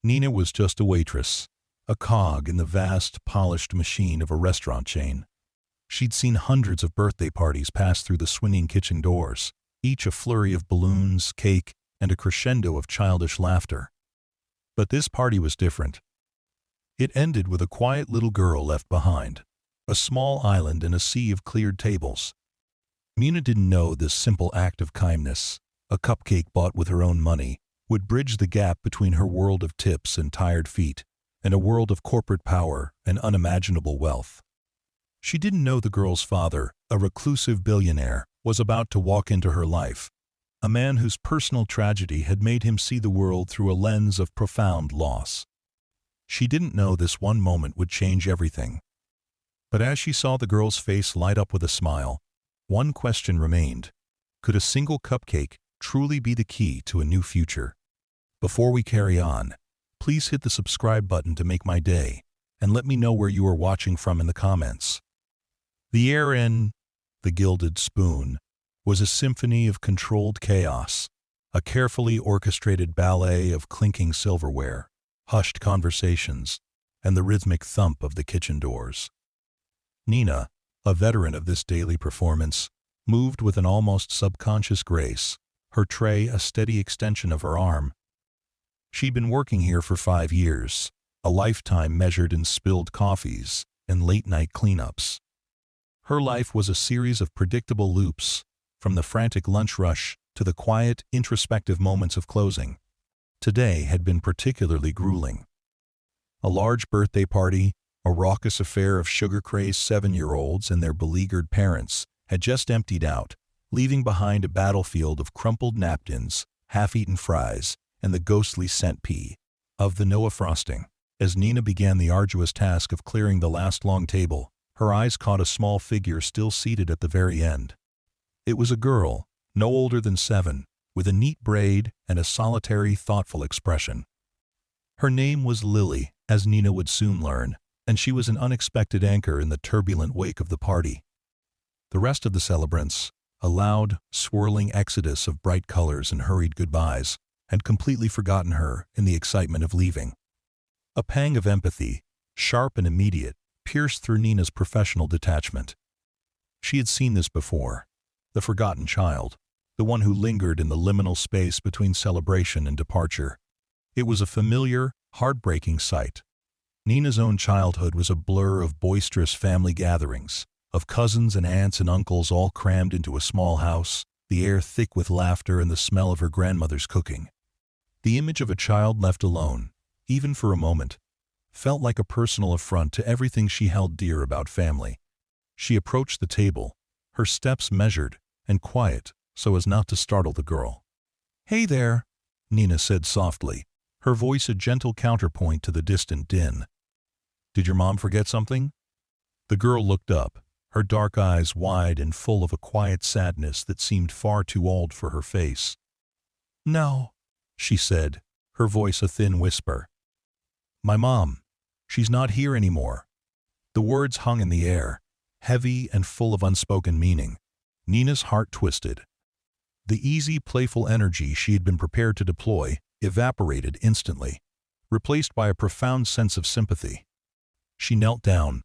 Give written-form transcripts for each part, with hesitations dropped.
Nina was just a waitress, a cog in the vast, polished machine of a restaurant chain. She'd seen hundreds of birthday parties pass through the swinging kitchen doors, each a flurry of balloons, cake, and a crescendo of childish laughter. But this party was different. It ended with a quiet little girl left behind, a small island in a sea of cleared tables. Nina didn't know this simple act of kindness, a cupcake bought with her own money, would bridge the gap between her world of tips and tired feet, and a world of corporate power and unimaginable wealth. She didn't know the girl's father, a reclusive billionaire, was about to walk into her life, a man whose personal tragedy had made him see the world through a lens of profound loss. She didn't know this one moment would change everything. But as she saw the girl's face light up with a smile, one question remained. Could a single cupcake truly be the key to a new future? Before we carry on, please hit the subscribe button to make my day, and let me know where you are watching from in the comments. The air in The Gilded Spoon was a symphony of controlled chaos, a carefully orchestrated ballet of clinking silverware, hushed conversations, and the rhythmic thump of the kitchen doors. Nina, a veteran of this daily performance, moved with an almost subconscious grace, her tray a steady extension of her arm. She'd been working here for 5 years, a lifetime measured in spilled coffees and late-night cleanups. Her life was a series of predictable loops, from the frantic lunch rush to the quiet, introspective moments of closing. Today had been particularly grueling. A large birthday party, a raucous affair of sugar-crazed 7-year-olds and their beleaguered parents, had just emptied out, leaving behind a battlefield of crumpled napkins, half-eaten fries, and the ghostly scent of vanilla frosting. As Nina began the arduous task of clearing the last long table, her eyes caught a small figure still seated at the very end. It was a girl, no older than 7, with a neat braid and a solitary, thoughtful expression. Her name was Lily, as Nina would soon learn, and she was an unexpected anchor in the turbulent wake of the party. The rest of the celebrants, a loud, swirling exodus of bright colors and hurried goodbyes, had completely forgotten her in the excitement of leaving. A pang of empathy, sharp and immediate, pierced through Nina's professional detachment. She had seen this before. The forgotten child, the one who lingered in the liminal space between celebration and departure. It was a familiar, heartbreaking sight. Nina's own childhood was a blur of boisterous family gatherings, of cousins and aunts and uncles all crammed into a small house, the air thick with laughter and the smell of her grandmother's cooking. The image of a child left alone, even for a moment, felt like a personal affront to everything she held dear about family. She approached the table, her steps measured and quiet so as not to startle the girl. "Hey there," Nina said softly, her voice a gentle counterpoint to the distant din. "Did your mom forget something?" The girl looked up, her dark eyes wide and full of a quiet sadness that seemed far too old for her face. "No," she said, her voice a thin whisper. "My mom. She's not here anymore." The words hung in the air, heavy and full of unspoken meaning. Nina's heart twisted. The easy, playful energy she had been prepared to deploy evaporated instantly, replaced by a profound sense of sympathy. She knelt down,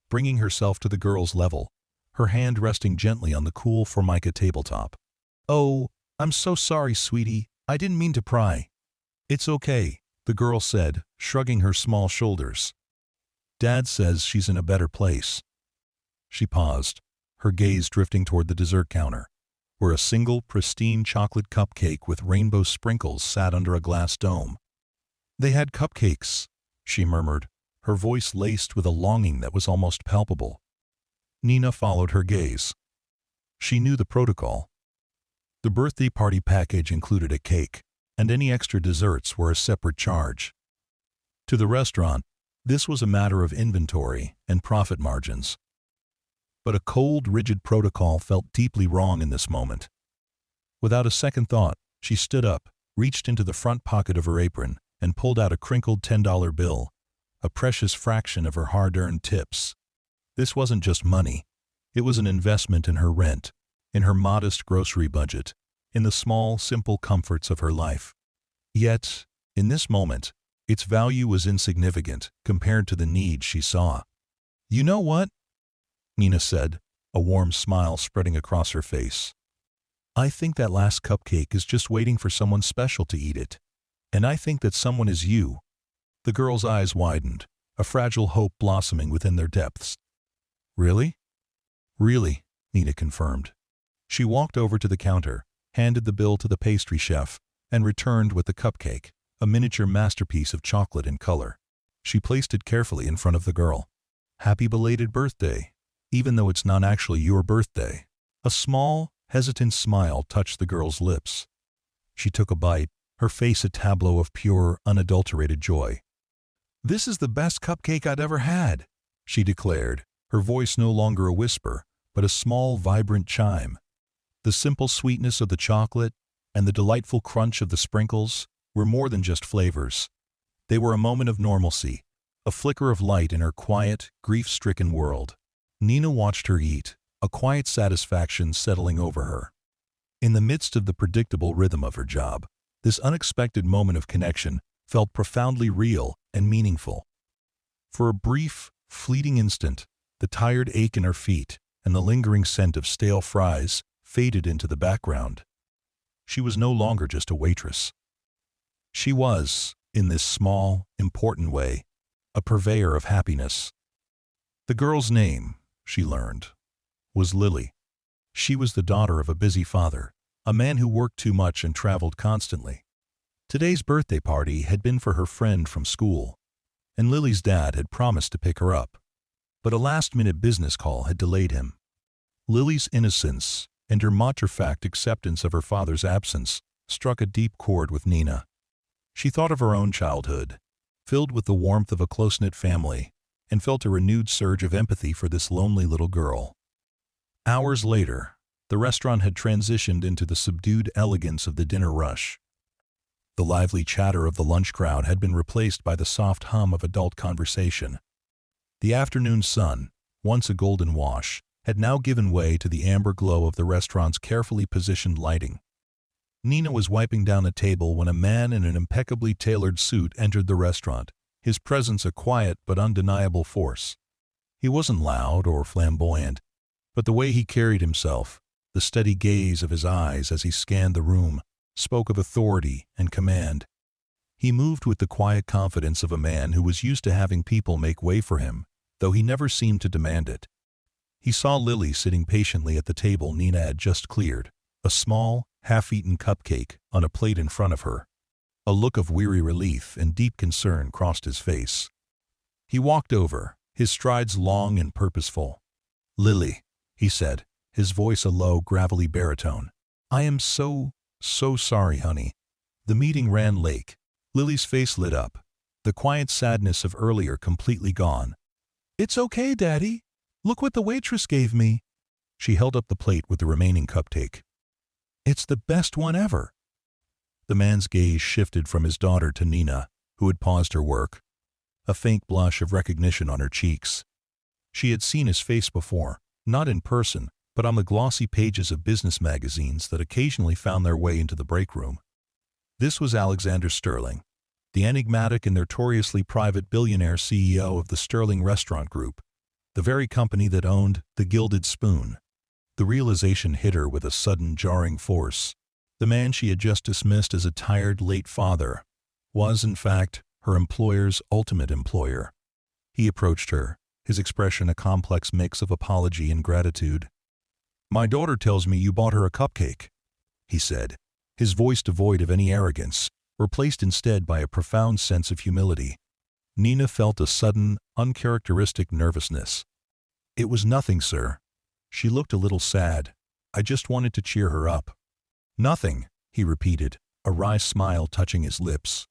bringing herself to the girl's level, her hand resting gently on the cool formica tabletop. "Oh, I'm so sorry, sweetie. I didn't mean to pry." "It's okay," the girl said, shrugging her small shoulders. "Dad says she's in a better place." She paused, her gaze drifting toward the dessert counter, where a single, pristine chocolate cupcake with rainbow sprinkles sat under a glass dome. "They had cupcakes," she murmured, her voice laced with a longing that was almost palpable. Nina followed her gaze. She knew the protocol. The birthday party package included a cake, and any extra desserts were a separate charge. To the restaurant, this was a matter of inventory and profit margins. But a cold, rigid protocol felt deeply wrong in this moment. Without a second thought, she stood up, reached into the front pocket of her apron, and pulled out a crinkled $10 bill, a precious fraction of her hard-earned tips. This wasn't just money. It was an investment in her rent, in her modest grocery budget, in the small, simple comforts of her life. Yet, in this moment, Its value was insignificant compared to the need she saw. "You know what?" Nina said, a warm smile spreading across her face. "I think that last cupcake is just waiting for someone special to eat it. And I think that someone is you." The girl's eyes widened, a fragile hope blossoming within their depths. "Really?" "Really," Nina confirmed. She walked over to the counter, handed the bill to the pastry chef, and returned with the cupcake, a miniature masterpiece of chocolate and color. She placed it carefully in front of the girl. "Happy belated birthday, even though it's not actually your birthday." A small, hesitant smile touched the girl's lips. She took a bite, her face a tableau of pure, unadulterated joy. "This is the best cupcake I'd ever had," she declared, her voice no longer a whisper, but a small, vibrant chime. The simple sweetness of the chocolate and the delightful crunch of the sprinkles were more than just flavors. They were a moment of normalcy, a flicker of light in her quiet, grief-stricken world. Nina watched her eat, a quiet satisfaction settling over her. In the midst of the predictable rhythm of her job, this unexpected moment of connection felt profoundly real and meaningful. For a brief, fleeting instant, the tired ache in her feet and the lingering scent of stale fries faded into the background. She was no longer just a waitress. She was, in this small, important way, a purveyor of happiness. The girl's name, she learned, was Lily. She was the daughter of a busy father, a man who worked too much and traveled constantly. Today's birthday party had been for her friend from school, and Lily's dad had promised to pick her up. But a last-minute business call had delayed him. Lily's innocence and her matter-of-fact acceptance of her father's absence struck a deep chord with Nina. She thought of her own childhood, filled with the warmth of a close-knit family, and felt a renewed surge of empathy for this lonely little girl. Hours later, the restaurant had transitioned into the subdued elegance of the dinner rush. The lively chatter of the lunch crowd had been replaced by the soft hum of adult conversation. The afternoon sun, once a golden wash, had now given way to the amber glow of the restaurant's carefully positioned lighting. Nina was wiping down a table when a man in an impeccably tailored suit entered the restaurant, his presence a quiet but undeniable force. He wasn't loud or flamboyant, but the way he carried himself, the steady gaze of his eyes as he scanned the room, spoke of authority and command. He moved with the quiet confidence of a man who was used to having people make way for him, though he never seemed to demand it. He saw Lily sitting patiently at the table Nina had just cleared, a small, half-eaten cupcake on a plate in front of her. A look of weary relief and deep concern crossed his face. He walked over, his strides long and purposeful. "Lily," he said, his voice a low, gravelly baritone. "I am so sorry, honey." The meeting ran late. Lily's face lit up, the quiet sadness of earlier completely gone. "It's okay, Daddy. Look what the waitress gave me." She held up the plate with the remaining cupcake. "It's the best one ever." The man's gaze shifted from his daughter to Nina, who had paused her work. A faint blush of recognition on her cheeks. She had seen his face before, not in person, but on the glossy pages of business magazines that occasionally found their way into the break room. This was Alexander Sterling, the enigmatic and notoriously private billionaire CEO of the Sterling Restaurant Group, the very company that owned the Gilded Spoon. The realization hit her with a sudden, jarring force. The man she had just dismissed as a tired, late father was, in fact, her employer's ultimate employer. He approached her, his expression a complex mix of apology and gratitude. "My daughter tells me you bought her a cupcake," he said, his voice devoid of any arrogance, replaced instead by a profound sense of humility. Nina felt a sudden, uncharacteristic nervousness. "It was nothing, sir." She looked a little sad. "I just wanted to cheer her up." "Nothing," he repeated, a wry smile touching his lips.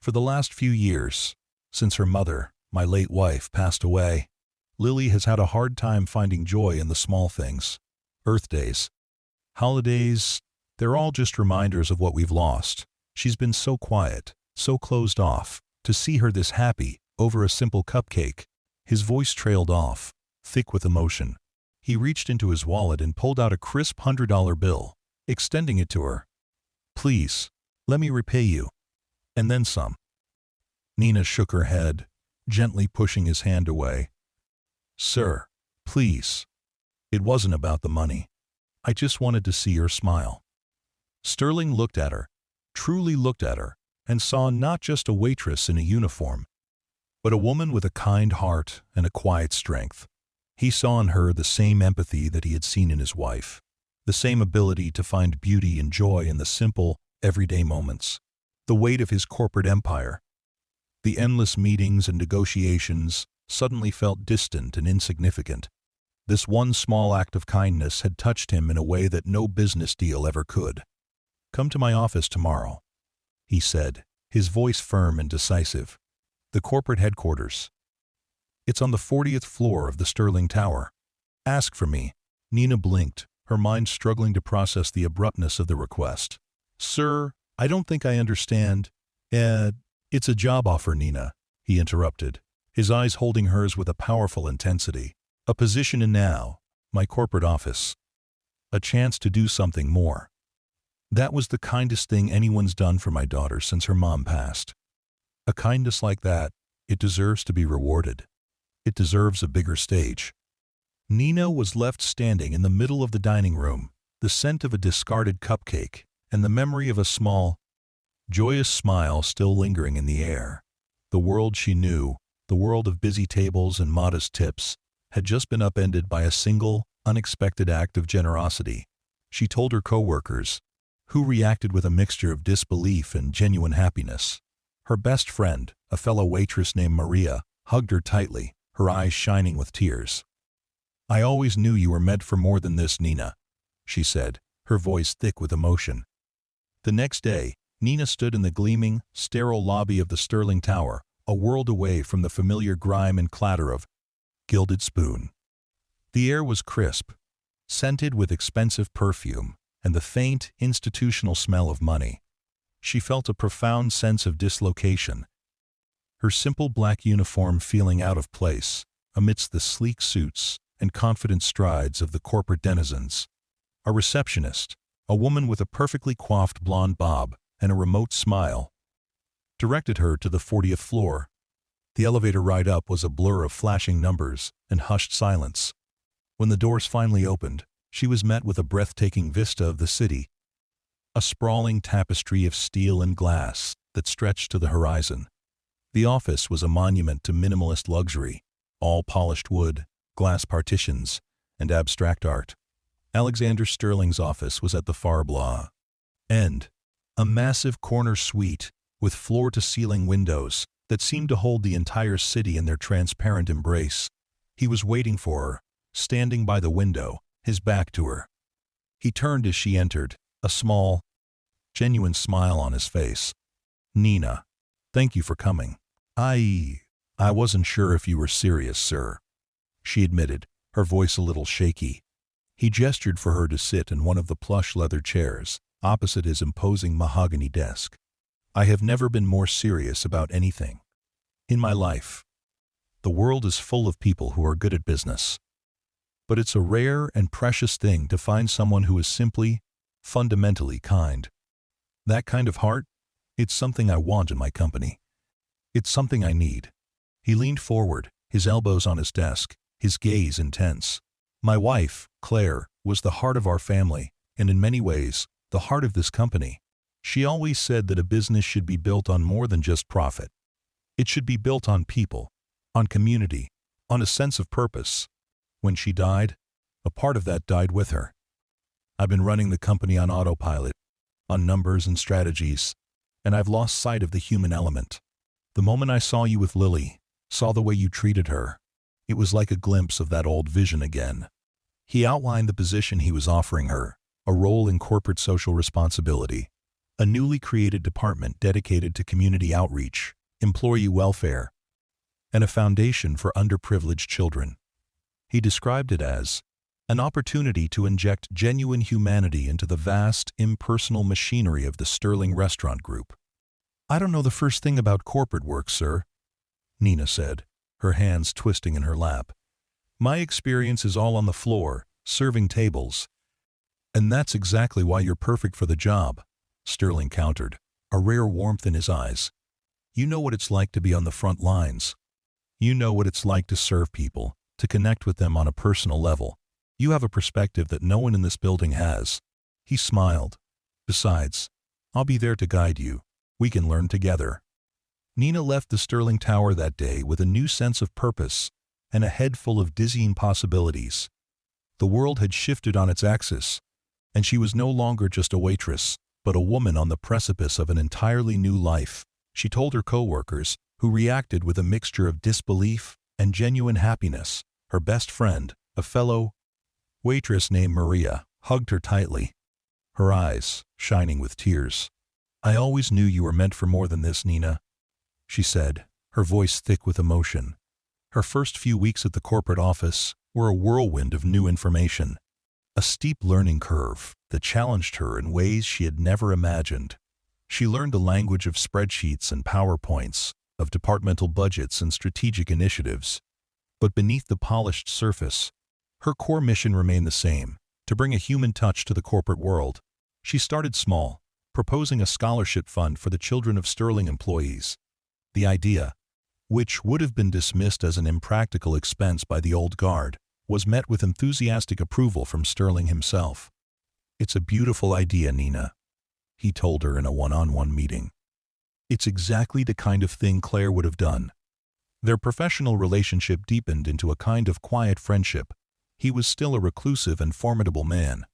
"For the last few years, since her mother, my late wife, passed away, Lily has had a hard time finding joy in the small things. Earth days, holidays, they're all just reminders of what we've lost. She's been so quiet, so closed off. To see her this happy, over a simple cupcake." His voice trailed off, thick with emotion. He reached into his wallet and pulled out a crisp $100 bill, extending it to her. "Please, let me repay you. And then some." Nina shook her head, gently pushing his hand away. Sir, please. It wasn't about the money. I just wanted to see her smile. Sterling looked at her, truly looked at her, and saw not just a waitress in a uniform, but a woman with a kind heart and a quiet strength. He saw in her the same empathy that he had seen in his wife, the same ability to find beauty and joy in the simple, everyday moments. The weight of his corporate empire, the endless meetings and negotiations, suddenly felt distant and insignificant. This one small act of kindness had touched him in a way that no business deal ever could. Come to my office tomorrow, he said, his voice firm and decisive. The corporate headquarters. It's on the 40th floor of the Sterling Tower. Ask for me. Nina blinked, her mind struggling to process the abruptness of the request. Sir, I don't think I understand. It's a job offer, Nina, he interrupted, his eyes holding hers with a powerful intensity. A position in now, my corporate office. A chance to do something more. That was the kindest thing anyone's done for my daughter since her mom passed. A kindness like that, it deserves to be rewarded. It deserves a bigger stage. Nina was left standing in the middle of the dining room, the scent of a discarded cupcake, and the memory of a small, joyous smile still lingering in the air. The world she knew, the world of busy tables and modest tips, had just been upended by a single, unexpected act of generosity. She told her coworkers, who reacted with a mixture of disbelief and genuine happiness. Her best friend, a fellow waitress named Maria, hugged her tightly, her eyes shining with tears. I always knew you were meant for more than this, Nina, she said, her voice thick with emotion. The next day, Nina stood in the gleaming, sterile lobby of the Sterling Tower, a world away from the familiar grime and clatter of Gilded Spoon. The air was crisp, scented with expensive perfume, and the faint, institutional smell of money. She felt a profound sense of dislocation, her simple black uniform feeling out of place amidst the sleek suits and confident strides of the corporate denizens. A receptionist, a woman with a perfectly coiffed blonde bob and a remote smile, directed her to the 40th floor. The elevator ride up was a blur of flashing numbers and hushed silence. When the doors finally opened, she was met with a breathtaking vista of the city, a sprawling tapestry of steel and glass that stretched to the horizon. The office was a monument to minimalist luxury, all polished wood, glass partitions, and abstract art. Alexander Sterling's office was at the far end, a massive corner suite with floor-to-ceiling windows that seemed to hold the entire city in their transparent embrace. He was waiting for her, standing by the window, his back to her. He turned as she entered, a small, genuine smile on his face. Nina, thank you for coming. I wasn't sure if you were serious, sir, she admitted, her voice a little shaky. He gestured for her to sit in one of the plush leather chairs, opposite his imposing mahogany desk. I have never been more serious about anything in my life. The world is full of people who are good at business. But it's a rare and precious thing to find someone who is simply, fundamentally kind. That kind of heart, it's something I want in my company. It's something I need. He leaned forward, his elbows on his desk, his gaze intense. My wife, Claire, was the heart of our family, and in many ways, the heart of this company. She always said that a business should be built on more than just profit. It should be built on people, on community, on a sense of purpose. When she died, a part of that died with her. I've been running the company on autopilot, on numbers and strategies, and I've lost sight of the human element. The moment I saw you with Lily, saw the way you treated her, it was like a glimpse of that old vision again. He outlined the position he was offering her, a role in corporate social responsibility, a newly created department dedicated to community outreach, employee welfare, and a foundation for underprivileged children. He described it as an opportunity to inject genuine humanity into the vast, impersonal machinery of the Sterling Restaurant Group. I don't know the first thing about corporate work, sir, Nina said, her hands twisting in her lap. My experience is all on the floor, serving tables. And that's exactly why you're perfect for the job, Sterling countered, a rare warmth in his eyes. You know what it's like to be on the front lines. You know what it's like to serve people, to connect with them on a personal level. You have a perspective that no one in this building has. He smiled. Besides, I'll be there to guide you. We can learn together. Nina left the Sterling Tower that day with a new sense of purpose and a head full of dizzying possibilities. The world had shifted on its axis, and she was no longer just a waitress, but a woman on the precipice of an entirely new life. She told her co-workers, who reacted with a mixture of disbelief and genuine happiness. Her best friend, a fellow waitress named Maria, hugged her tightly, her eyes shining with tears. "I always knew you were meant for more than this, Nina," she said, her voice thick with emotion. Her first few weeks at the corporate office were a whirlwind of new information, a steep learning curve that challenged her in ways she had never imagined. She learned the language of spreadsheets and PowerPoints, of departmental budgets and strategic initiatives. But beneath the polished surface, her core mission remained the same: to bring a human touch to the corporate world. She started small, proposing a scholarship fund for the children of Sterling employees. The idea, which would have been dismissed as an impractical expense by the old guard, was met with enthusiastic approval from Sterling himself. "It's a beautiful idea, Nina," he told her in a one-on-one meeting. It's exactly the kind of thing Claire would have done. Their professional relationship deepened into a kind of quiet friendship. He was still a reclusive and formidable man.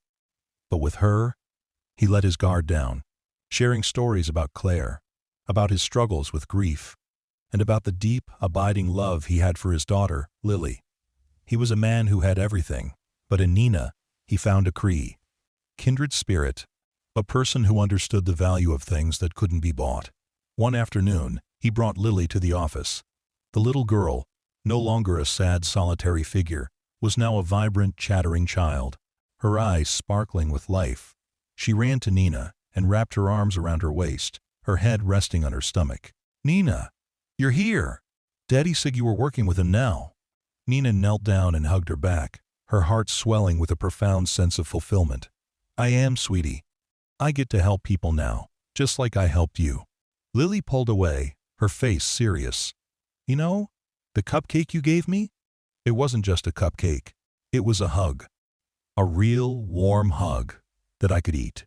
But with her, he let his guard down, sharing stories about Claire, about his struggles with grief, and about the deep, abiding love he had for his daughter, Lily. He was a man who had everything, but in Nina, he found a kindred spirit, a person who understood the value of things that couldn't be bought. One afternoon, he brought Lily to the office. The little girl, no longer a sad, solitary figure, was now a vibrant, chattering child, her eyes sparkling with life. She ran to Nina and wrapped her arms around her waist, her head resting on her stomach. "Nina, you're here! Daddy said you were working with him now." Nina knelt down and hugged her back, her heart swelling with a profound sense of fulfillment. "I am, sweetie. I get to help people now, just like I helped you." Lily pulled away, her face serious. "You know, the cupcake you gave me? It wasn't just a cupcake. It was a hug. A real, warm hug that I could eat."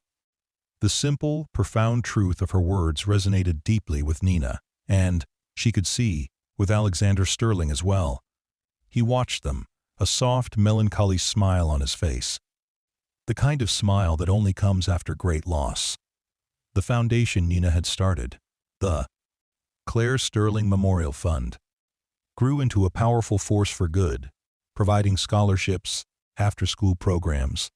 The simple, profound truth of her words resonated deeply with Nina, and, she could see, with Alexander Sterling as well. He watched them, a soft, melancholy smile on his face. The kind of smile that only comes after great loss. The foundation Nina had started, the Claire Sterling Memorial Fund, grew into a powerful force for good, providing scholarships, after-school programs,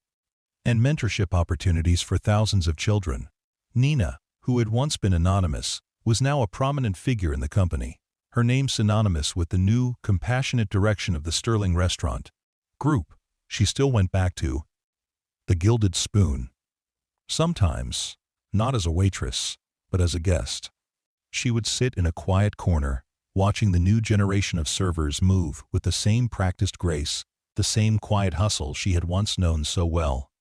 and mentorship opportunities for thousands of children. Nina, who had once been anonymous, was now a prominent figure in the company, her name synonymous with the new, compassionate direction of the Sterling restaurant group. She still went back to the Gilded Spoon. Sometimes, not as a waitress, but as a guest. She would sit in a quiet corner, watching the new generation of servers move with the same practiced grace, the same quiet hustle she had once known so well.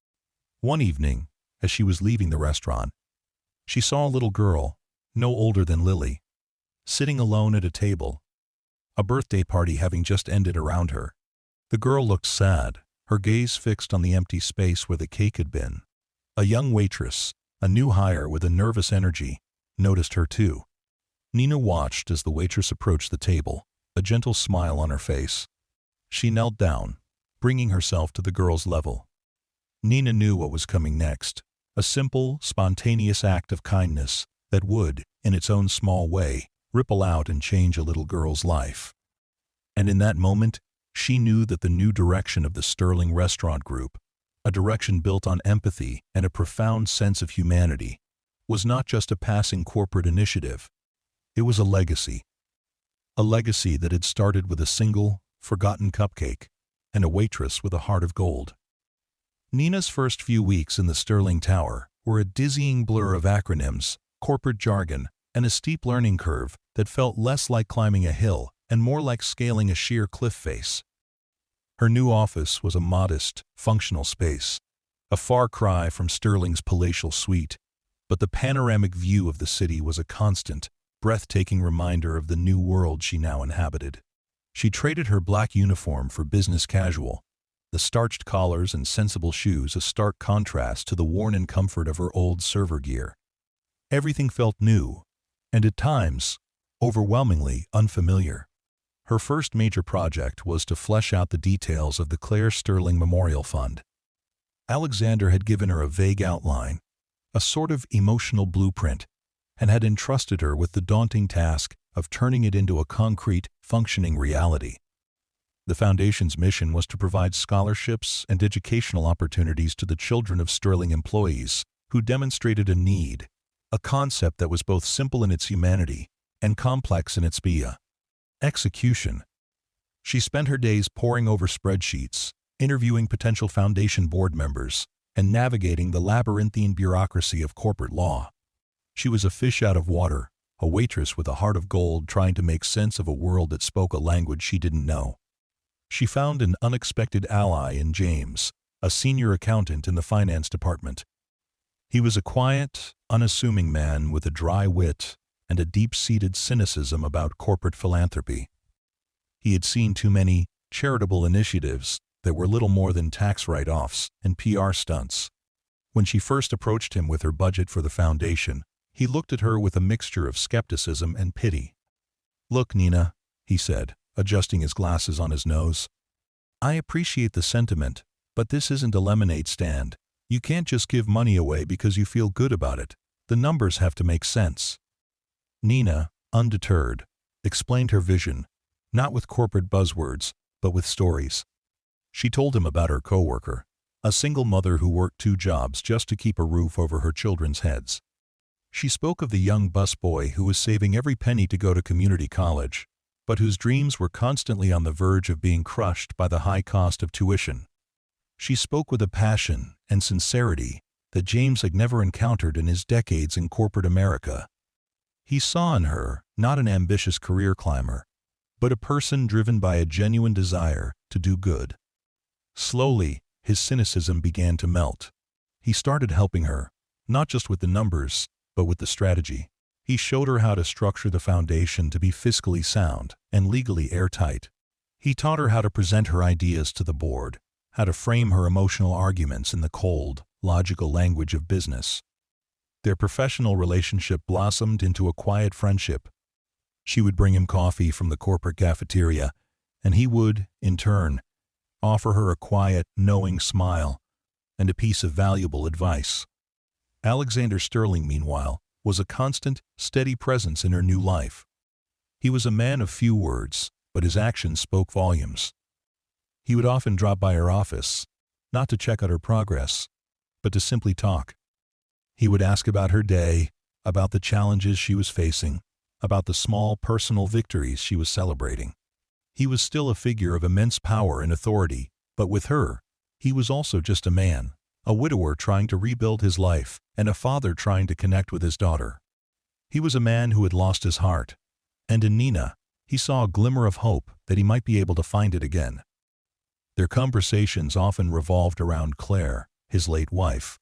One evening, as she was leaving the restaurant, she saw a little girl, no older than Lily, sitting alone at a table, a birthday party having just ended around her. The girl looked sad, her gaze fixed on the empty space where the cake had been. A young waitress, a new hire with a nervous energy, noticed her too. Nina watched as the waitress approached the table, a gentle smile on her face. She knelt down, bringing herself to the girl's level. Nina knew what was coming next, a simple, spontaneous act of kindness that would, in its own small way, ripple out and change a little girl's life. And in that moment, she knew that the new direction of the Sterling Restaurant Group, a direction built on empathy and a profound sense of humanity, was not just a passing corporate initiative. It was a legacy that had started with a single, forgotten cupcake and a waitress with a heart of gold. Nina's first few weeks in the Sterling Tower were a dizzying blur of acronyms, corporate jargon, and a steep learning curve that felt less like climbing a hill and more like scaling a sheer cliff face. Her new office was a modest, functional space, a far cry from Sterling's palatial suite, but the panoramic view of the city was a constant, breathtaking reminder of the new world she now inhabited. She traded her black uniform for business casual, the starched collars and sensible shoes a stark contrast to the worn-in comfort of her old server gear. Everything felt new, and at times, overwhelmingly unfamiliar. Her first major project was to flesh out the details of the Claire Sterling Memorial Fund. Alexander had given her a vague outline, a sort of emotional blueprint, and had entrusted her with the daunting task of turning it into a concrete, functioning reality. The Foundation's mission was to provide scholarships and educational opportunities to the children of Sterling employees who demonstrated a need, a concept that was both simple in its humanity and complex in its execution. She spent her days poring over spreadsheets, interviewing potential Foundation board members, and navigating the labyrinthine bureaucracy of corporate law. She was a fish out of water, a waitress with a heart of gold trying to make sense of a world that spoke a language she didn't know. She found an unexpected ally in James, a senior accountant in the finance department. He was a quiet, unassuming man with a dry wit and a deep-seated cynicism about corporate philanthropy. He had seen too many charitable initiatives that were little more than tax write-offs and PR stunts. When she first approached him with her budget for the Foundation, he looked at her with a mixture of skepticism and pity. "Look, Nina," he said, adjusting his glasses on his nose. "I appreciate the sentiment, but this isn't a lemonade stand. You can't just give money away because you feel good about it. The numbers have to make sense." Nina, undeterred, explained her vision, not with corporate buzzwords, but with stories. She told him about her coworker, a single mother who worked 2 jobs just to keep a roof over her children's heads. She spoke of the young busboy who was saving every penny to go to community college, but whose dreams were constantly on the verge of being crushed by the high cost of tuition. She spoke with a passion and sincerity that James had never encountered in his decades in corporate America. He saw in her not an ambitious career climber, but a person driven by a genuine desire to do good. Slowly, his cynicism began to melt. He started helping her, not just with the numbers, but with the strategy. He showed her how to structure the Foundation to be fiscally sound and legally airtight. He taught her how to present her ideas to the board, how to frame her emotional arguments in the cold, logical language of business. Their professional relationship blossomed into a quiet friendship. She would bring him coffee from the corporate cafeteria, and he would, in turn, offer her a quiet, knowing smile and a piece of valuable advice. Alexander Sterling, meanwhile, was a constant, steady presence in her new life. He was a man of few words, but his actions spoke volumes. He would often drop by her office, not to check out her progress, but to simply talk. He would ask about her day, about the challenges she was facing, about the small personal victories she was celebrating. He was still a figure of immense power and authority, but with her, he was also just a man, a widower trying to rebuild his life, and a father trying to connect with his daughter. He was a man who had lost his heart, and in Nina, he saw a glimmer of hope that he might be able to find it again. Their conversations often revolved around Claire, his late wife.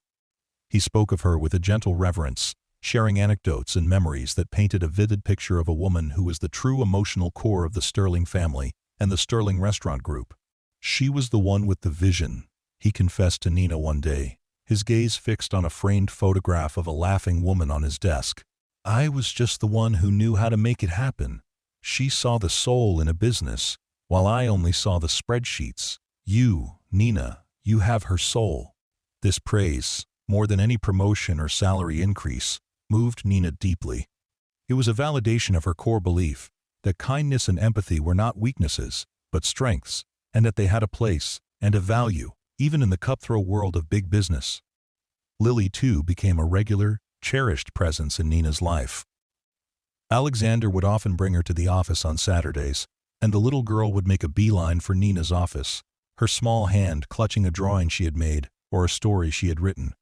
He spoke of her with a gentle reverence, sharing anecdotes and memories that painted a vivid picture of a woman who was the true emotional core of the Sterling family and the Sterling Restaurant Group. She was the one with the vision, he confessed to Nina one day, his gaze fixed on a framed photograph of a laughing woman on his desk. "I was just the one who knew how to make it happen. She saw the soul in a business, while I only saw the spreadsheets. You, Nina, you have her soul." This praise, more than any promotion or salary increase, moved Nina deeply. It was a validation of her core belief that kindness and empathy were not weaknesses, but strengths, and that they had a place and a value, even in the cutthroat world of big business. Lily, too, became a regular, cherished presence in Nina's life. Alexander would often bring her to the office on Saturdays, and the little girl would make a beeline for Nina's office, her small hand clutching a drawing she had made or a story she had written.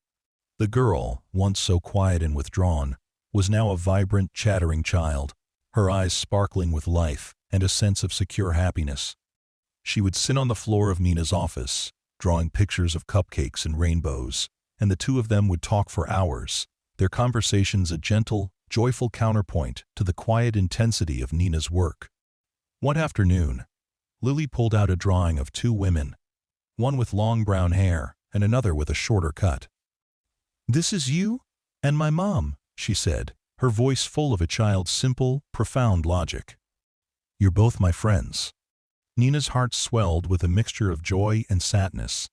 The girl, once so quiet and withdrawn, was now a vibrant, chattering child, her eyes sparkling with life and a sense of secure happiness. She would sit on the floor of Nina's office, drawing pictures of cupcakes and rainbows, and the two of them would talk for hours, their conversations a gentle, joyful counterpoint to the quiet intensity of Nina's work. One afternoon, Lily pulled out a drawing of two women, one with long brown hair and another with a shorter cut. "This is you and my mom," she said, her voice full of a child's simple, profound logic. "You're both my friends." Nina's heart swelled with a mixture of joy and sadness.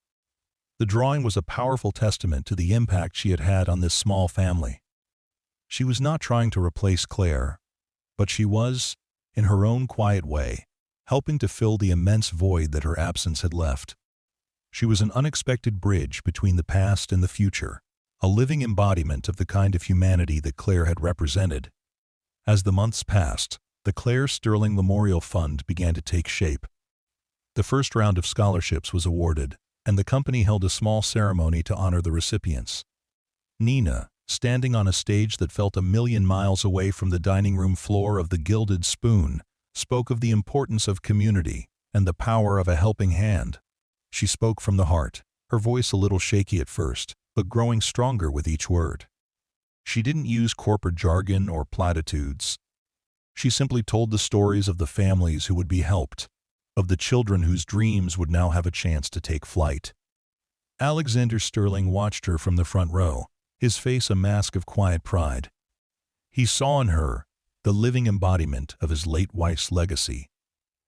The drawing was a powerful testament to the impact she had had on this small family. She was not trying to replace Claire, but she was, in her own quiet way, helping to fill the immense void that her absence had left. She was an unexpected bridge between the past and the future, a living embodiment of the kind of humanity that Claire had represented. As the months passed, the Claire Sterling Memorial Fund began to take shape. The first round of scholarships was awarded, and the company held a small ceremony to honor the recipients. Nina, standing on a stage that felt a million miles away from the dining room floor of the Gilded Spoon, spoke of the importance of community and the power of a helping hand. She spoke from the heart, her voice a little shaky at first, but growing stronger with each word. She didn't use corporate jargon or platitudes. She simply told the stories of the families who would be helped, of the children whose dreams would now have a chance to take flight. Alexander Sterling watched her from the front row, his face a mask of quiet pride. He saw in her the living embodiment of his late wife's legacy,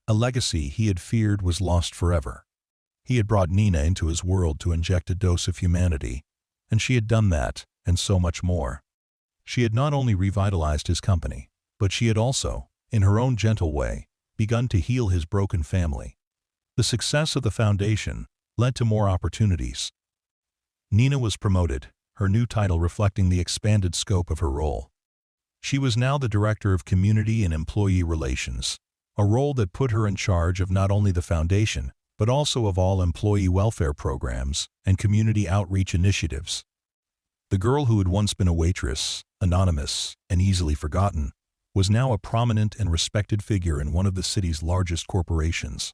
a legacy he had feared was lost forever. He had brought Nina into his world to inject a dose of humanity, and she had done that, and so much more. She had not only revitalized his company, but she had also, in her own gentle way, begun to heal his broken family. The success of the foundation led to more opportunities. Nina was promoted, her new title reflecting the expanded scope of her role. She was now the Director of Community and Employee Relations, a role that put her in charge of not only the foundation, but also of all employee welfare programs and community outreach initiatives. The girl who had once been a waitress, anonymous and easily forgotten, was now a prominent and respected figure in one of the city's largest corporations.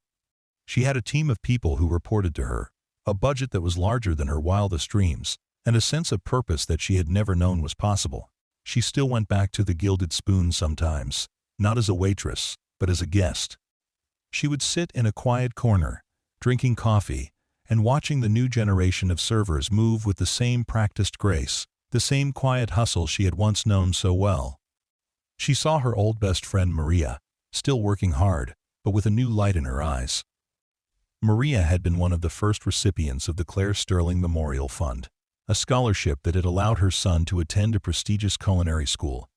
She had a team of people who reported to her, a budget that was larger than her wildest dreams, and a sense of purpose that she had never known was possible. She still went back to the Gilded Spoon sometimes, not as a waitress, but as a guest. She would sit in a quiet corner, drinking coffee, and watching the new generation of servers move with the same practiced grace, the same quiet hustle she had once known so well. She saw her old best friend Maria, still working hard, but with a new light in her eyes. Maria had been one of the first recipients of the Claire Sterling Memorial Fund, a scholarship that had allowed her son to attend a prestigious culinary school.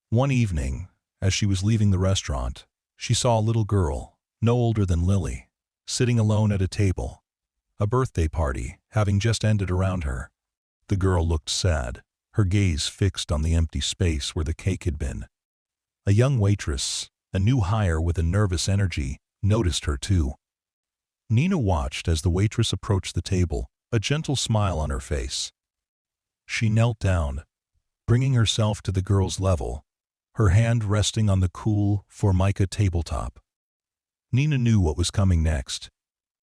One evening, as she was leaving the restaurant, she saw a little girl, no older than Lily, sitting alone at a table, a birthday party having just ended around her. The girl looked sad, her gaze fixed on the empty space where the cake had been. A young waitress, a new hire with a nervous energy, noticed her too. Nina watched as the waitress approached the table, a gentle smile on her face. She knelt down, bringing herself to the girl's level, her hand resting on the cool formica tabletop. Nina knew what was coming next,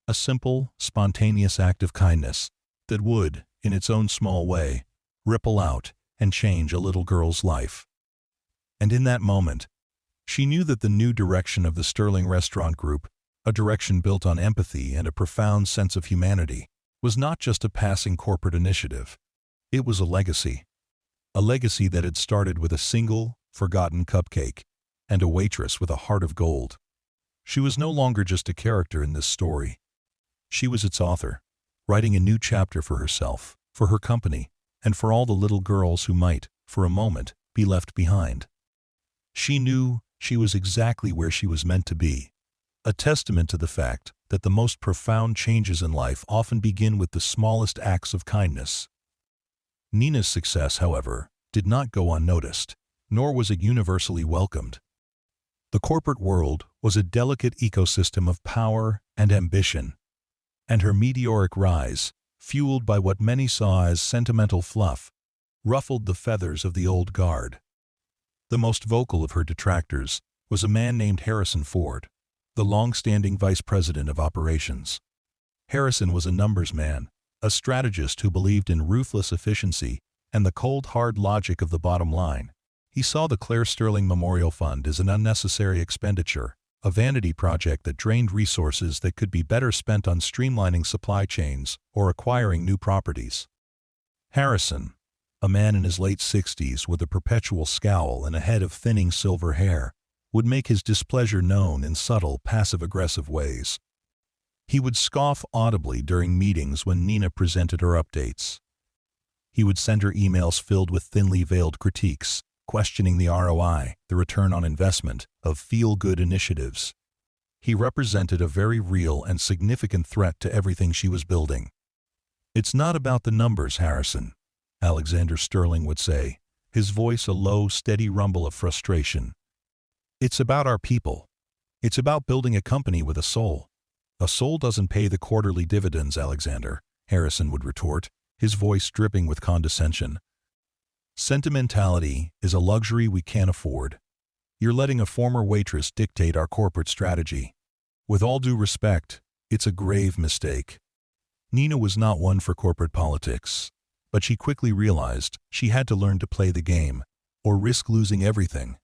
a simple, spontaneous act of kindness that would, in its own small way, ripple out and change a little girl's life. And in that moment, she knew that the new direction of the Sterling Restaurant Group, a direction built on empathy and a profound sense of humanity, was not just a passing corporate initiative. It was a legacy that had started with a single, forgotten cupcake and a waitress with a heart of gold. She was no longer just a character in this story. She was its author, writing a new chapter for herself, for her company, and for all the little girls who might, for a moment, be left behind. She knew she was exactly where she was meant to be, a testament to the fact that the most profound changes in life often begin with the smallest acts of kindness. Nina's success, however, did not go unnoticed, nor was it universally welcomed. The corporate world was a delicate ecosystem of power and ambition, and her meteoric rise, fueled by what many saw as sentimental fluff, ruffled the feathers of the old guard. The most vocal of her detractors was a man named Harrison Ford, the long-standing vice president of operations. Harrison was a numbers man, a strategist who believed in ruthless efficiency and the cold, hard logic of the bottom line. He saw the Claire Sterling Memorial Fund as an unnecessary expenditure, a vanity project that drained resources that could be better spent on streamlining supply chains or acquiring new properties. Harrison, a man in his late 60s with a perpetual scowl and a head of thinning silver hair, would make his displeasure known in subtle, passive-aggressive ways. He would scoff audibly during meetings when Nina presented her updates. He would send her emails filled with thinly veiled critiques, questioning the ROI, the return on investment, of feel-good initiatives. He represented a very real and significant threat to everything she was building. "It's not about the numbers, Harrison," Alexander Sterling would say, his voice a low, steady rumble of frustration. "It's about our people. It's about building a company with a soul." "A soul doesn't pay the quarterly dividends, Alexander," Harrison would retort, his voice dripping with condescension. "Sentimentality is a luxury we can't afford. You're letting a former waitress dictate our corporate strategy. With all due respect, it's a grave mistake." Nina was not one for corporate politics, but she quickly realized she had to learn to play the game, or risk losing everything.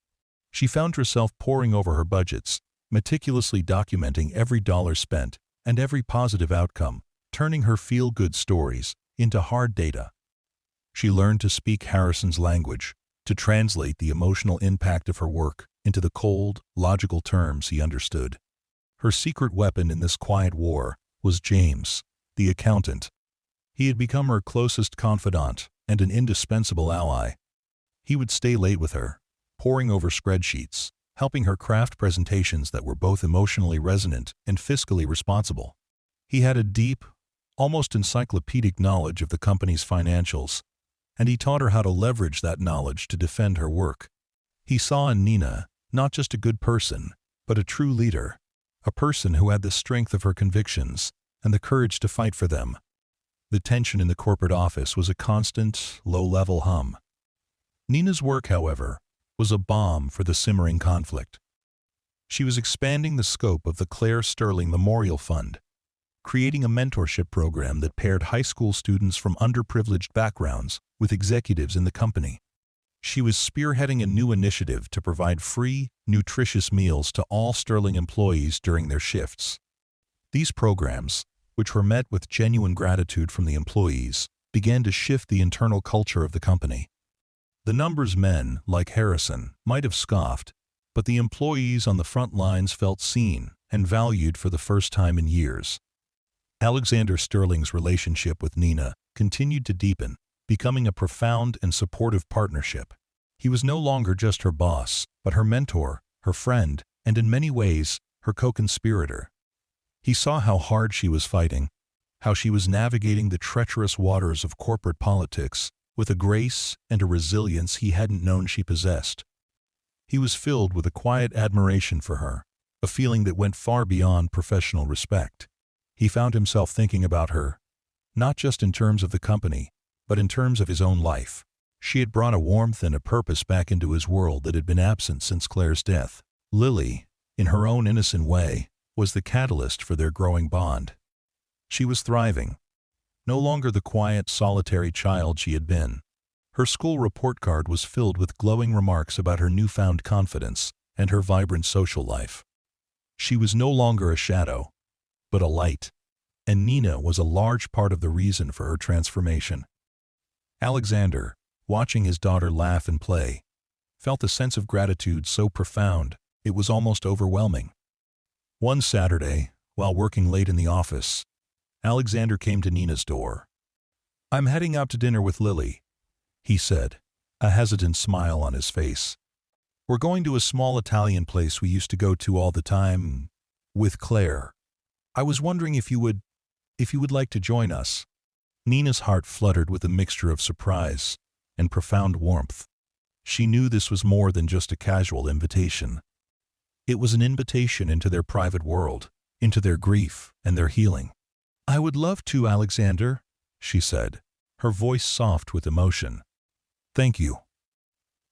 She found herself poring over her budgets, meticulously documenting every dollar spent and every positive outcome, turning her feel-good stories into hard data. She learned to speak Harrison's language, to translate the emotional impact of her work into the cold, logical terms he understood. Her secret weapon in this quiet war was James, the accountant. He had become her closest confidant and an indispensable ally. He would stay late with her, poring over spreadsheets, helping her craft presentations that were both emotionally resonant and fiscally responsible. He had a deep, almost encyclopedic knowledge of the company's financials, and he taught her how to leverage that knowledge to defend her work. He saw in Nina not just a good person, but a true leader, a person who had the strength of her convictions and the courage to fight for them. The tension in the corporate office was a constant, low-level hum. Nina's work, however, was a balm for the simmering conflict. She was expanding the scope of the Claire Sterling Memorial Fund, creating a mentorship program that paired high school students from underprivileged backgrounds with executives in the company. She was spearheading a new initiative to provide free, nutritious meals to all Sterling employees during their shifts. These programs, which were met with genuine gratitude from the employees, began to shift the internal culture of the company. The numbers men, like Harrison, might have scoffed, but the employees on the front lines felt seen and valued for the first time in years. Alexander Sterling's relationship with Nina continued to deepen, becoming a profound and supportive partnership. He was no longer just her boss, but her mentor, her friend, and in many ways, her co-conspirator. He saw how hard she was fighting, how she was navigating the treacherous waters of corporate politics with a grace and a resilience he hadn't known she possessed. He was filled with a quiet admiration for her, a feeling that went far beyond professional respect. He found himself thinking about her, not just in terms of the company, but in terms of his own life. She had brought a warmth and a purpose back into his world that had been absent since Claire's death. Lily, in her own innocent way, was the catalyst for their growing bond. She was thriving, no longer the quiet, solitary child she had been. Her school report card was filled with glowing remarks about her newfound confidence and her vibrant social life. She was no longer a shadow, but a light, and Nina was a large part of the reason for her transformation. Alexander, watching his daughter laugh and play, felt a sense of gratitude so profound it was almost overwhelming. One Saturday, while working late in the office, Alexander came to Nina's door. "I'm heading out to dinner with Lily," he said, a hesitant smile on his face. "We're going to a small Italian place we used to go to all the time with Claire. I was wondering if you would like to join us." Nina's heart fluttered with a mixture of surprise and profound warmth. She knew this was more than just a casual invitation. It was an invitation into their private world, into their grief and their healing. "I would love to, Alexander," she said, her voice soft with emotion. "Thank you."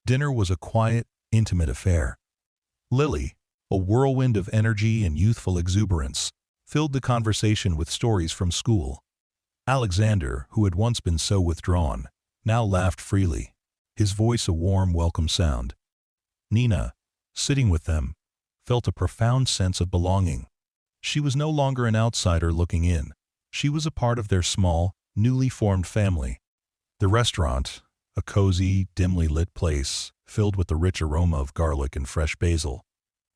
Dinner was a quiet, intimate affair. Lily, a whirlwind of energy and youthful exuberance, filled the conversation with stories from school. Alexander, who had once been so withdrawn, now laughed freely, his voice a warm, welcome sound. Nina, sitting with them, felt a profound sense of belonging. She was no longer an outsider looking in. She was a part of their small, newly formed family. The restaurant, a cozy, dimly lit place filled with the rich aroma of garlic and fresh basil,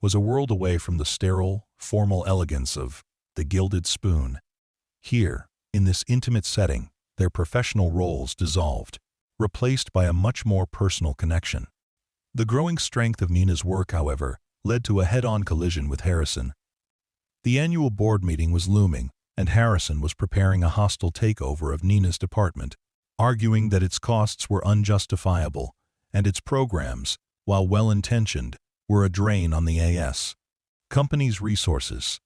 was a world away from the sterile, formal elegance of the Gilded Spoon. Here, in this intimate setting, their professional roles dissolved, replaced by a much more personal connection. The growing strength of Nina's work, however, led to a head-on collision with Harrison. The annual board meeting was looming, and Harrison was preparing a hostile takeover of Nina's department, arguing that its costs were unjustifiable and its programs, while well-intentioned, were a drain on the company's resources.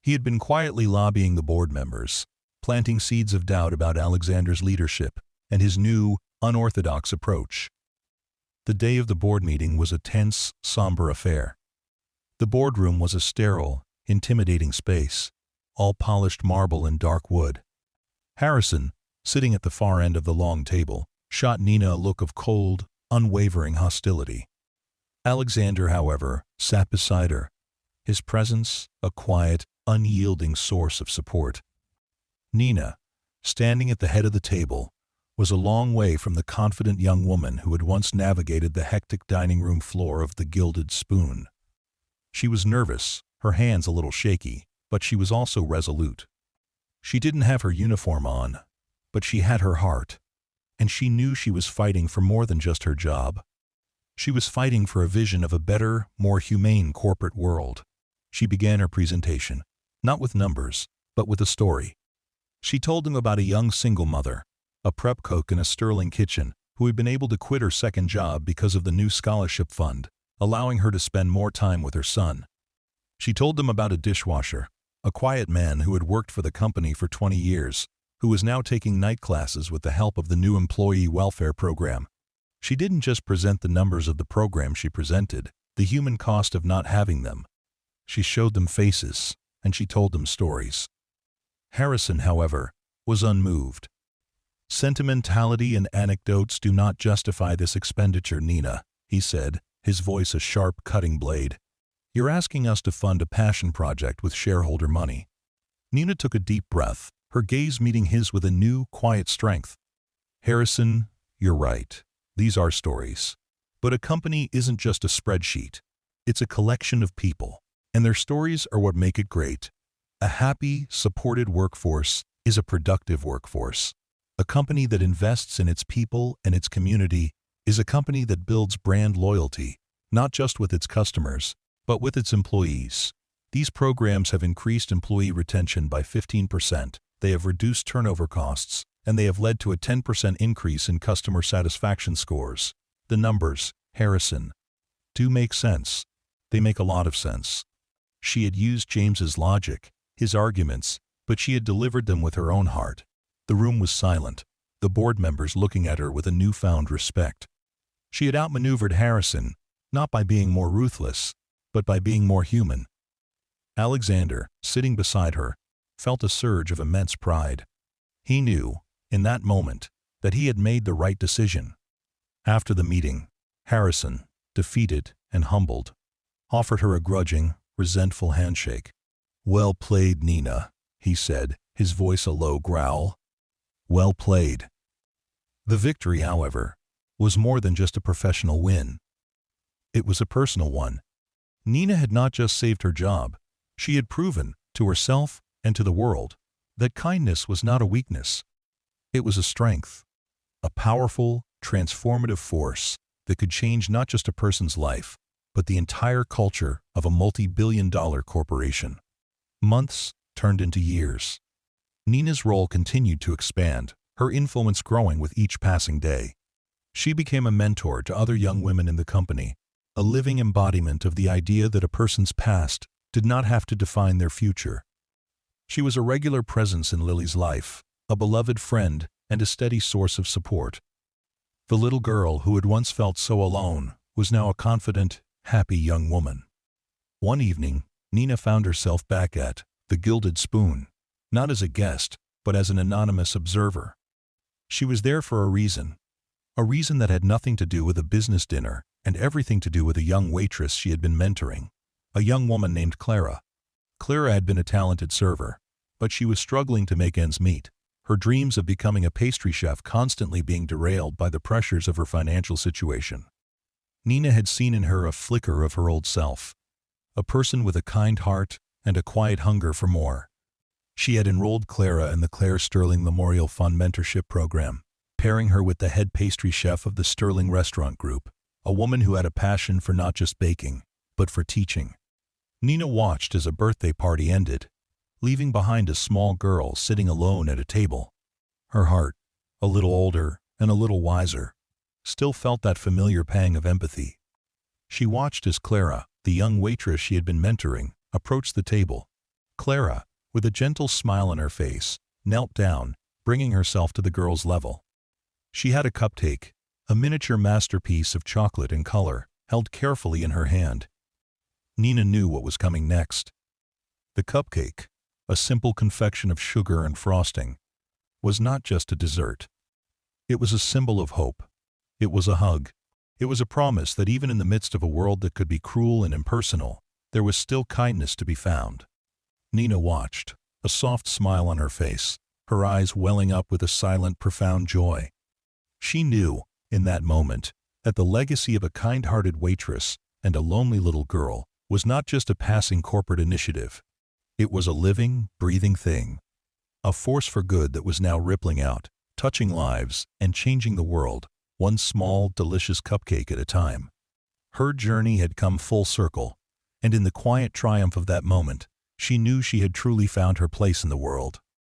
He had been quietly lobbying the board members, planting seeds of doubt about Alexander's leadership and his new, unorthodox approach. The day of the board meeting was a tense, somber affair. The boardroom was a sterile, intimidating space, all polished marble and dark wood. Harrison, sitting at the far end of the long table, shot Nina a look of cold, unwavering hostility. Alexander, however, sat beside her, his presence a quiet, unyielding source of support. Nina, standing at the head of the table, was a long way from the confident young woman who had once navigated the hectic dining room floor of the Gilded Spoon. She was nervous, her hands a little shaky, but she was also resolute. She didn't have her uniform on, but she had her heart, and she knew she was fighting for more than just her job. She was fighting for a vision of a better, more humane corporate world. She began her presentation, not with numbers, but with a story. She told them about a young single mother, a prep cook in a Sterling kitchen, who had been able to quit her second job because of the new scholarship fund, allowing her to spend more time with her son. She told them about a dishwasher, a quiet man who had worked for the company for 20 years, who was now taking night classes with the help of the new employee welfare program. She didn't just present the numbers of the program, she presented the human cost of not having them. She showed them faces, and she told them stories. Harrison, however, was unmoved. "Sentimentality and anecdotes do not justify this expenditure, Nina," he said, his voice a sharp, cutting blade. "You're asking us to fund a passion project with shareholder money." Nina took a deep breath, her gaze meeting his with a new, quiet strength. "Harrison, you're right. These are stories. But a company isn't just a spreadsheet. It's a collection of people, and their stories are what make it great. A happy, supported workforce is a productive workforce. A company that invests in its people and its community is a company that builds brand loyalty, not just with its customers, but with its employees. These programs have increased employee retention by 15%, they have reduced turnover costs, and they have led to a 10% increase in customer satisfaction scores. The numbers, Harrison, do make sense. They make a lot of sense." She had used James's logic, his arguments, but she had delivered them with her own heart. The room was silent, the board members looking at her with a newfound respect. She had outmaneuvered Harrison, not by being more ruthless, but by being more human. Alexander, sitting beside her, felt a surge of immense pride. He knew, in that moment, that he had made the right decision. After the meeting, Harrison, defeated and humbled, offered her a grudging, resentful handshake. "Well played, Nina," he said, his voice a low growl. "Well played." The victory, however, was more than just a professional win. It was a personal one. Nina had not just saved her job, she had proven, to herself and to the world, that kindness was not a weakness. It was a strength, a powerful, transformative force that could change not just a person's life, but the entire culture of a multi-billion-dollar corporation. Months turned into years. Nina's role continued to expand, her influence growing with each passing day. She became a mentor to other young women in the company, a living embodiment of the idea that a person's past did not have to define their future. She was a regular presence in Lily's life, a beloved friend and a steady source of support. The little girl who had once felt so alone was now a confident, happy young woman. One evening, Nina found herself back at the Gilded Spoon, not as a guest, but as an anonymous observer. She was there for a reason that had nothing to do with a business dinner, and everything to do with a young waitress she had been mentoring, a young woman named Clara. Clara had been a talented server, but she was struggling to make ends meet, her dreams of becoming a pastry chef constantly being derailed by the pressures of her financial situation. Nina had seen in her a flicker of her old self, a person with a kind heart and a quiet hunger for more. She had enrolled Clara in the Claire Sterling Memorial Fund Mentorship Program, pairing her with the head pastry chef of the Sterling Restaurant Group, a woman who had a passion for not just baking, but for teaching. Nina watched as a birthday party ended, leaving behind a small girl sitting alone at a table. Her heart, a little older and a little wiser, still felt that familiar pang of empathy. She watched as Clara, the young waitress she had been mentoring, approached the table. Clara, with a gentle smile on her face, knelt down, bringing herself to the girl's level. She had a cupcake, a miniature masterpiece of chocolate and color, held carefully in her hand. Nina knew what was coming next. The cupcake, a simple confection of sugar and frosting, was not just a dessert. It was a symbol of hope. It was a hug. It was a promise that even in the midst of a world that could be cruel and impersonal, there was still kindness to be found. Nina watched, a soft smile on her face, her eyes welling up with a silent, profound joy. She knew, in that moment, that the legacy of a kind-hearted waitress and a lonely little girl was not just a passing corporate initiative. It was a living, breathing thing, a force for good that was now rippling out, touching lives and changing the world, one small, delicious cupcake at a time. Her journey had come full circle, and in the quiet triumph of that moment, she knew she had truly found her place in the world.